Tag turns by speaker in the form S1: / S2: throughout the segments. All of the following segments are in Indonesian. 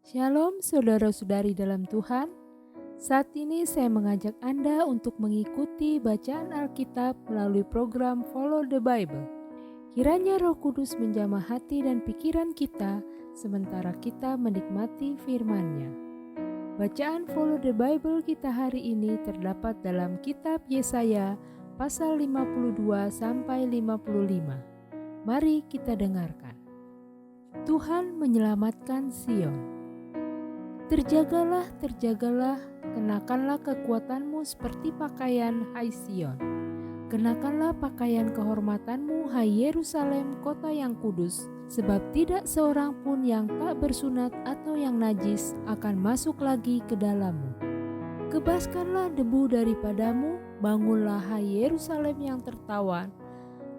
S1: Shalom saudara-saudari dalam Tuhan. Saat ini saya mengajak Anda untuk mengikuti bacaan Alkitab melalui program Follow the Bible. Kiranya Roh Kudus menjamah hati dan pikiran kita sementara kita menikmati firman-Nya. Bacaan Follow the Bible kita hari ini terdapat dalam kitab Yesaya pasal 52 sampai 55. Mari kita dengarkan. Tuhan menyelamatkan Sion. Terjagalah, terjagalah, kenakanlah kekuatanmu seperti pakaian, hai Sion. Kenakanlah pakaian kehormatanmu, hai Yerusalem, kota yang kudus, sebab tidak seorang pun yang tak bersunat atau yang najis akan masuk lagi ke dalammu. Kebaskanlah debu daripadamu, bangunlah hai Yerusalem yang tertawan.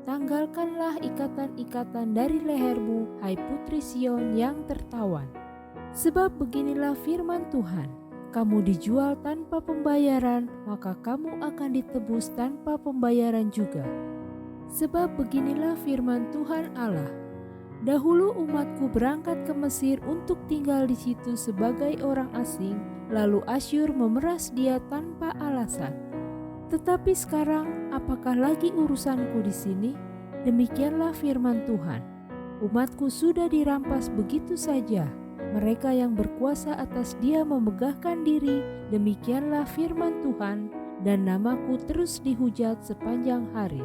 S1: Tanggalkanlah ikatan-ikatan dari lehermu, hai putri Sion yang tertawan. Sebab beginilah firman Tuhan, kamu dijual tanpa pembayaran, maka kamu akan ditebus tanpa pembayaran juga. Sebab beginilah firman Tuhan Allah, dahulu umatku berangkat ke Mesir untuk tinggal di situ sebagai orang asing, lalu Asyur memeras dia tanpa alasan. Tetapi sekarang, apakah lagi urusanku di sini? Demikianlah firman Tuhan, umatku sudah dirampas begitu saja. Mereka yang berkuasa atas dia memegahkan diri, demikianlah firman Tuhan, dan namaku terus dihujat sepanjang hari.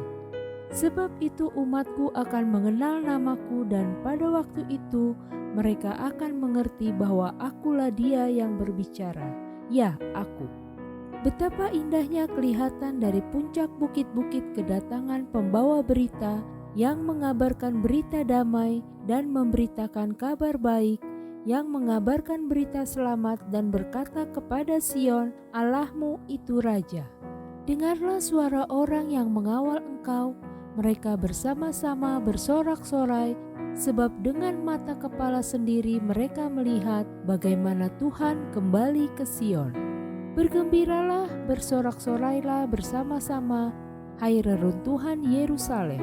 S1: Sebab itu umatku akan mengenal namaku, dan pada waktu itu mereka akan mengerti bahwa akulah dia yang berbicara, ya aku. Betapa indahnya kelihatan dari puncak bukit-bukit kedatangan pembawa berita yang mengabarkan berita damai dan memberitakan kabar baik, yang mengabarkan berita selamat dan berkata kepada Sion, Allahmu itu Raja. Dengarlah suara orang yang mengawal engkau, mereka bersama-sama bersorak-sorai, sebab dengan mata kepala sendiri mereka melihat bagaimana Tuhan kembali ke Sion. Bergembiralah, bersorak-sorailah bersama-sama, hai reruntuhan Yerusalem,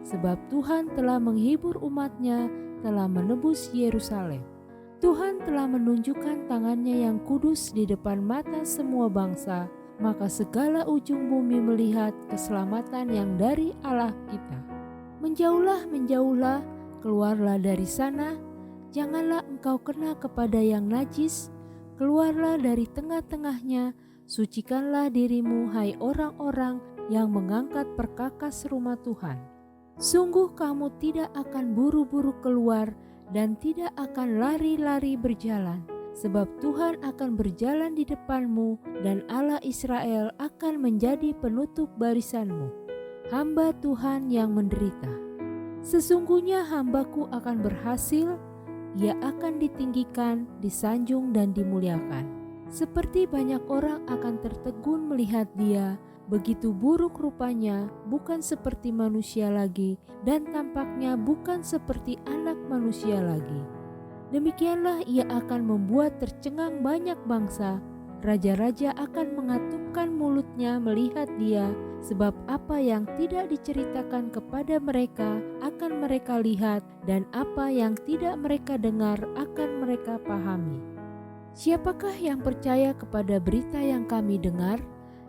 S1: sebab Tuhan telah menghibur umatnya, telah menebus Yerusalem. Tuhan telah menunjukkan tangannya yang kudus di depan mata semua bangsa, maka segala ujung bumi melihat keselamatan yang dari Allah kita. Menjauhlah, menjauhlah, keluarlah dari sana, janganlah engkau kena kepada yang najis, keluarlah dari tengah-tengahnya, sucikanlah dirimu, hai orang-orang yang mengangkat perkakas rumah Tuhan. Sungguh kamu tidak akan buru-buru keluar, dan tidak akan lari-lari berjalan, sebab Tuhan akan berjalan di depanmu, dan Allah Israel akan menjadi penutup barisanmu. Hamba Tuhan yang menderita. Sesungguhnya hambaku akan berhasil, ia akan ditinggikan, disanjung dan dimuliakan. Seperti banyak orang akan tertegun melihat dia, begitu buruk rupanya, bukan seperti manusia lagi, dan tampaknya bukan seperti anak manusia lagi. Demikianlah ia akan membuat tercengang banyak bangsa, raja-raja akan mengatupkan mulutnya melihat dia, sebab apa yang tidak diceritakan kepada mereka akan mereka lihat, dan apa yang tidak mereka dengar akan mereka pahami. Siapakah yang percaya kepada berita yang kami dengar?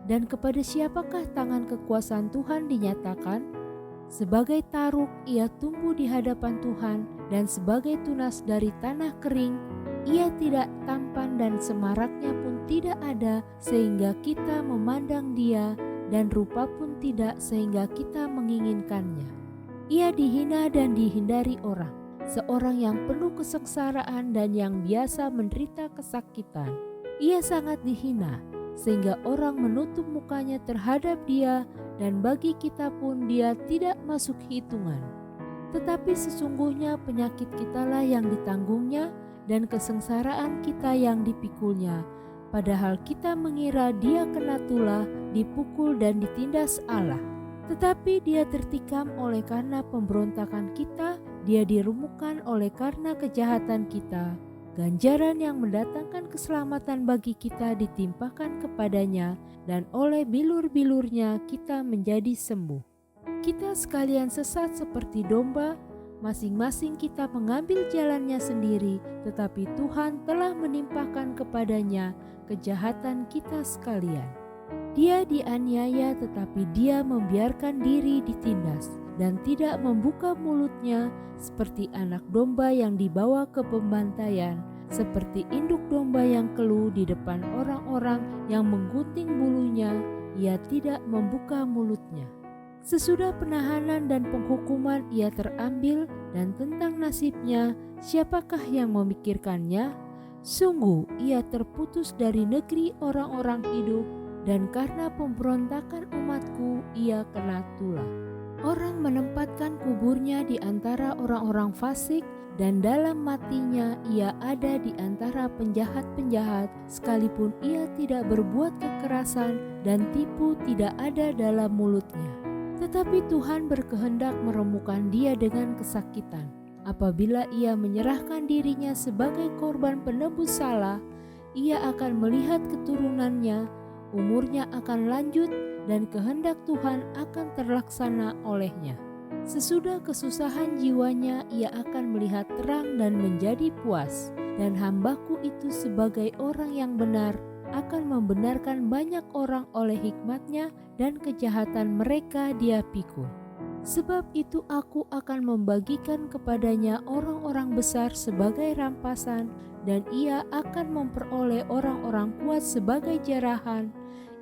S1: Dan kepada siapakah tangan kekuasaan Tuhan dinyatakan? Sebagai taruk ia tumbuh di hadapan Tuhan, dan sebagai tunas dari tanah kering, ia tidak tampan dan semaraknya pun tidak ada sehingga kita memandang dia, dan rupa pun tidak sehingga kita menginginkannya. Ia dihina dan dihindari orang, seorang yang penuh kesengsaraan dan yang biasa menderita kesakitan. Ia sangat dihina, sehingga orang menutup mukanya terhadap dia, dan bagi kita pun dia tidak masuk hitungan. Tetapi sesungguhnya penyakit kitalah yang ditanggungnya, dan kesengsaraan kita yang dipikulnya. Padahal kita mengira dia kena tulah, dipukul dan ditindas Allah. Tetapi dia tertikam oleh karena pemberontakan kita, dia diremukkan oleh karena kejahatan kita. Ganjaran yang mendatangkan keselamatan bagi kita ditimpakan kepadanya, dan oleh bilur-bilurnya kita menjadi sembuh. Kita sekalian sesat seperti domba, Masing-masing kita mengambil jalannya sendiri, tetapi Tuhan telah menimpakan kepadanya kejahatan kita sekalian. Dia dianiaya, tetapi dia membiarkan diri ditindas dan tidak membuka mulutnya, seperti anak domba yang dibawa ke pembantaian, seperti induk domba yang keluh di depan orang-orang yang menggunting bulunya, ia tidak membuka mulutnya. Sesudah penahanan dan penghukuman ia terambil, dan tentang nasibnya siapakah yang memikirkannya? Sungguh ia terputus dari negeri orang-orang hidup, dan karena pemberontakan umatku ia kena tulah. Orang menempatkan kuburnya di antara orang-orang fasik, dan dalam matinya ia ada di antara penjahat-penjahat, sekalipun ia tidak berbuat kekerasan dan tipu tidak ada dalam mulutnya. Tetapi Tuhan berkehendak meremukkan dia dengan kesakitan. Apabila ia menyerahkan dirinya sebagai korban penebus salah, ia akan melihat keturunannya, umurnya akan lanjut, dan kehendak Tuhan akan terlaksana olehnya. Sesudah kesusahan jiwanya, ia akan melihat terang dan menjadi puas, dan hambaku itu sebagai orang yang benar akan membenarkan banyak orang oleh hikmatnya, dan kejahatan mereka dia pikul. Sebab itu aku akan membagikan kepadanya orang-orang besar sebagai rampasan, dan ia akan memperoleh orang-orang kuat sebagai jarahan,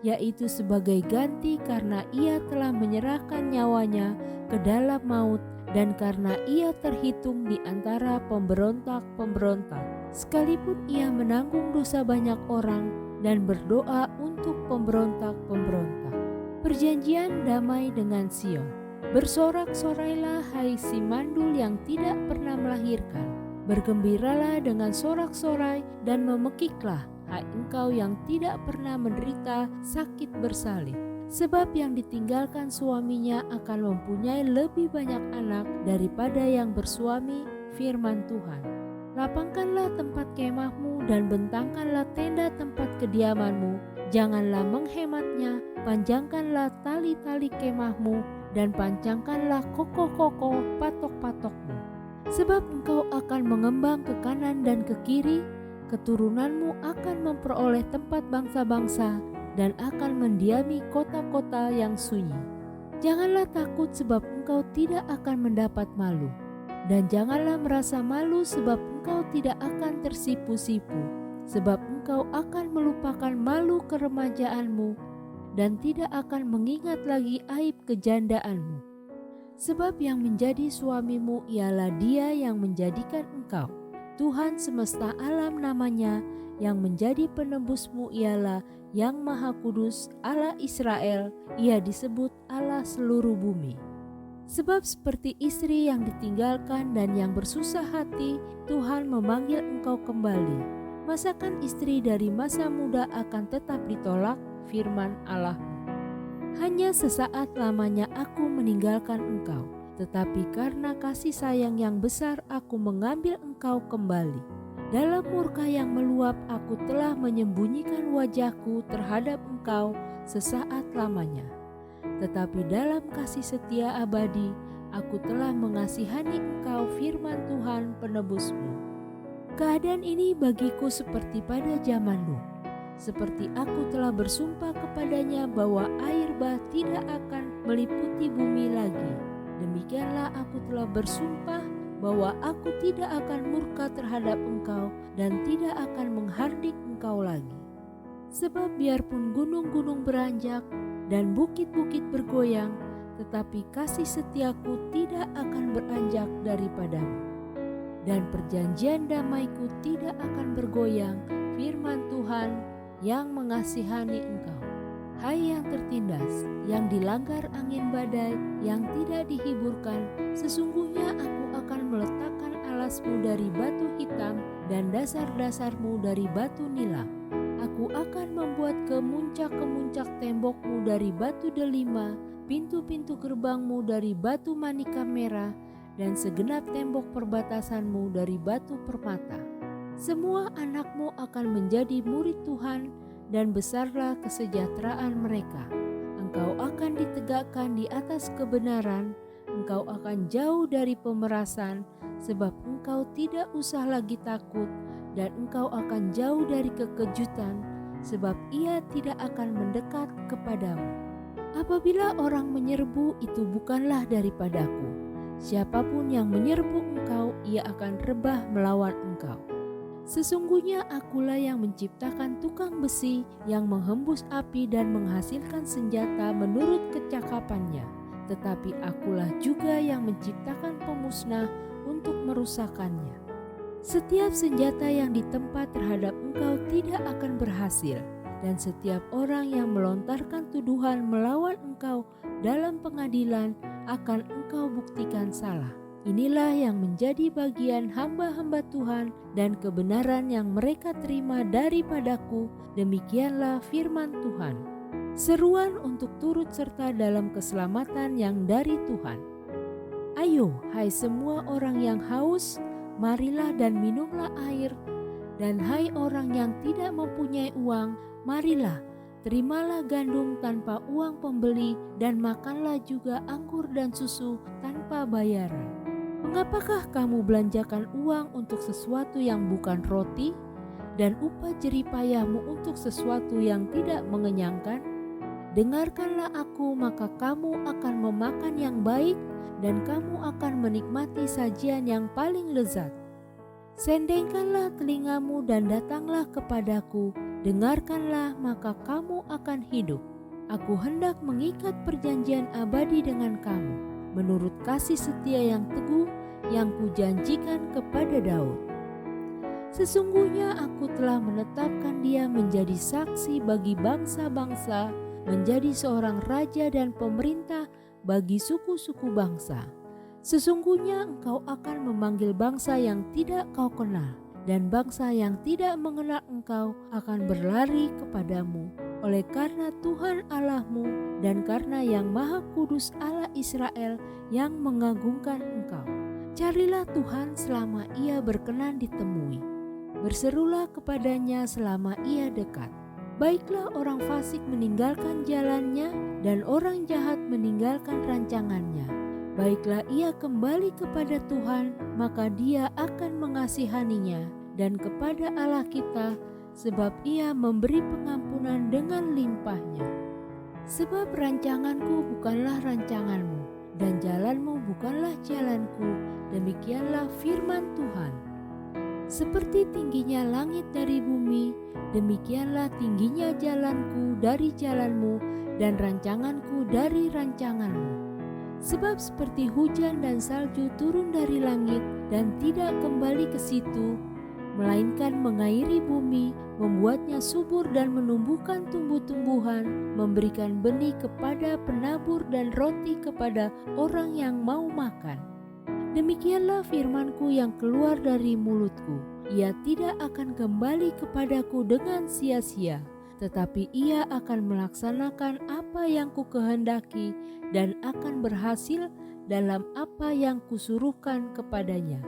S1: yaitu sebagai ganti karena ia telah menyerahkan nyawanya ke dalam maut, dan karena ia terhitung di antara pemberontak-pemberontak. Sekalipun ia menanggung dosa banyak orang dan berdoa untuk pemberontak-pemberontak. Perjanjian damai dengan Sion. Bersorak-sorailah hai si mandul yang tidak pernah melahirkan. Bergembiralah dengan sorak-sorai dan memekiklah hai engkau yang tidak pernah menderita sakit bersalin. Sebab yang ditinggalkan suaminya akan mempunyai lebih banyak anak daripada yang bersuami, firman Tuhan. Lapangkanlah tempat kemahmu dan bentangkanlah tenda tempat kediamanmu. Janganlah menghematnya, panjangkanlah tali-tali kemahmu dan pancangkanlah kokoh-kokoh patok-patokmu. Sebab engkau akan mengembang ke kanan dan ke kiri, keturunanmu akan memperoleh tempat bangsa-bangsa dan akan mendiami kota-kota yang sunyi. Janganlah takut sebab engkau tidak akan mendapat malu. Dan janganlah merasa malu sebab engkau tidak akan tersipu-sipu, sebab engkau akan melupakan malu keremajaanmu dan tidak akan mengingat lagi aib kejandaanmu. Sebab yang menjadi suamimu ialah Dia yang menjadikan engkau. Tuhan semesta alam namanya, yang menjadi penebusmu ialah Yang Maha Kudus, Allah Israel, Ia disebut Allah seluruh bumi. Sebab seperti istri yang ditinggalkan dan yang bersusah hati, Tuhan memanggil engkau kembali. Masakan istri dari masa muda akan tetap ditolak, firman Allah. Hanya sesaat lamanya aku meninggalkan engkau, tetapi karena kasih sayang yang besar aku mengambil engkau kembali. Dalam murka yang meluap aku telah menyembunyikan wajahku terhadap engkau sesaat lamanya. Tetapi dalam kasih setia abadi, aku telah mengasihani engkau, firman Tuhan penebusmu. Keadaan ini bagiku seperti pada zaman Nuh. Seperti aku telah bersumpah kepadanya bahwa air bah tidak akan meliputi bumi lagi. Demikianlah aku telah bersumpah bahwa aku tidak akan murka terhadap engkau dan tidak akan menghardik engkau lagi. Sebab biarpun gunung-gunung beranjak dan bukit-bukit bergoyang, tetapi kasih setiaku tidak akan beranjak daripadamu. Dan perjanjian damaiku tidak akan bergoyang, firman Tuhan yang mengasihani engkau. Hai yang tertindas, yang dilanggar angin badai, yang tidak dihiburkan, sesungguhnya aku akan meletakkan alasmu dari batu hitam dan dasar-dasarmu dari batu nilam. Aku akan membuat kemuncak-kemuncak tembokmu dari batu delima, pintu-pintu gerbangmu dari batu manika merah, dan segenap tembok perbatasanmu dari batu permata. Semua anakmu akan menjadi murid Tuhan, dan besarlah kesejahteraan mereka. Engkau akan ditegakkan di atas kebenaran, engkau akan jauh dari pemerasan, sebab engkau tidak usah lagi takut, dan engkau akan jauh dari kekejutan, sebab ia tidak akan mendekat kepadamu. Apabila orang menyerbu, itu bukanlah daripadaku. Siapapun yang menyerbu engkau, ia akan rebah melawan engkau. Sesungguhnya akulah yang menciptakan tukang besi yang menghembus api dan menghasilkan senjata menurut kecakapannya. Tetapi akulah juga yang menciptakan pemusnah untuk merusakkannya. Setiap senjata yang ditempa terhadap engkau tidak akan berhasil, dan setiap orang yang melontarkan tuduhan melawan engkau dalam pengadilan akan engkau buktikan salah. Inilah yang menjadi bagian hamba-hamba Tuhan dan kebenaran yang mereka terima daripadaku, demikianlah firman Tuhan. Seruan untuk turut serta dalam keselamatan yang dari Tuhan. Ayo, hai semua orang yang haus, marilah dan minumlah air. Dan hai orang yang tidak mempunyai uang, marilah, terimalah gandum tanpa uang pembeli dan makanlah juga anggur dan susu tanpa bayaran. Mengapakah kamu belanjakan uang untuk sesuatu yang bukan roti dan upah jerih payahmu untuk sesuatu yang tidak mengenyangkan? Dengarkanlah aku, maka kamu akan memakan yang baik dan kamu akan menikmati sajian yang paling lezat. Sendengkanlah telingamu dan datanglah kepadaku, dengarkanlah maka kamu akan hidup. Aku hendak mengikat perjanjian abadi dengan kamu, menurut kasih setia yang teguh yang kujanjikan kepada Daud. Sesungguhnya aku telah menetapkan dia menjadi saksi bagi bangsa-bangsa, menjadi seorang raja dan pemerintah bagi suku-suku bangsa. Sesungguhnya engkau akan memanggil bangsa yang tidak kau kenal, dan bangsa yang tidak mengenal engkau akan berlari kepadamu. Oleh karena Tuhan Allahmu dan karena yang Maha Kudus Allah Israel yang mengagungkan engkau. Carilah Tuhan selama ia berkenan ditemui. Berserulah kepadanya selama ia dekat. Baiklah orang fasik meninggalkan jalannya dan orang jahat meninggalkan rancangannya. Baiklah ia kembali kepada Tuhan, maka dia akan mengasihaninya, dan kepada Allah kita, sebab ia memberi pengampunan dengan limpahnya. Sebab rancanganku bukanlah rancanganmu, dan jalanmu bukanlah jalanku, demikianlah firman Tuhan. Seperti tingginya langit dari bumi, demikianlah tingginya jalanku dari jalanmu, dan rancanganku dari rancanganmu. Sebab seperti hujan dan salju turun dari langit dan tidak kembali ke situ, melainkan mengairi bumi, membuatnya subur dan menumbuhkan tumbuh-tumbuhan, memberikan benih kepada penabur dan roti kepada orang yang mau makan. Demikianlah firmanku yang keluar dari mulutku. Ia tidak akan kembali kepadaku dengan sia-sia, tetapi ia akan melaksanakan apa yang kukehendaki dan akan berhasil dalam apa yang kusuruhkan kepadanya.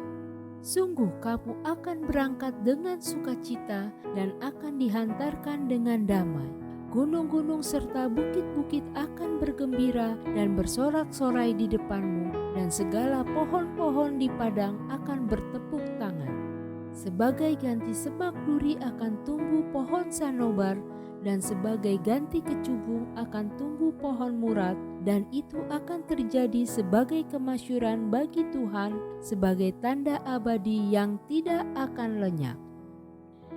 S1: Sungguh kamu akan berangkat dengan sukacita dan akan dihantarkan dengan damai. Gunung-gunung serta bukit-bukit akan bergembira dan bersorak-sorai di depanmu, dan segala pohon-pohon di padang akan bertepuk tangan. Sebagai ganti semak duri akan tumbuh pohon sanobar, dan sebagai ganti kecubung akan tumbuh pohon murad, dan itu akan terjadi sebagai kemasyuran bagi Tuhan, sebagai tanda abadi yang tidak akan lenyap.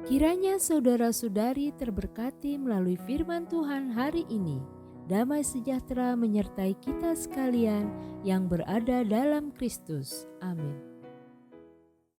S1: Kiranya saudara-saudari terberkati melalui firman Tuhan hari ini. Damai sejahtera menyertai kita sekalian yang berada dalam Kristus. Amin.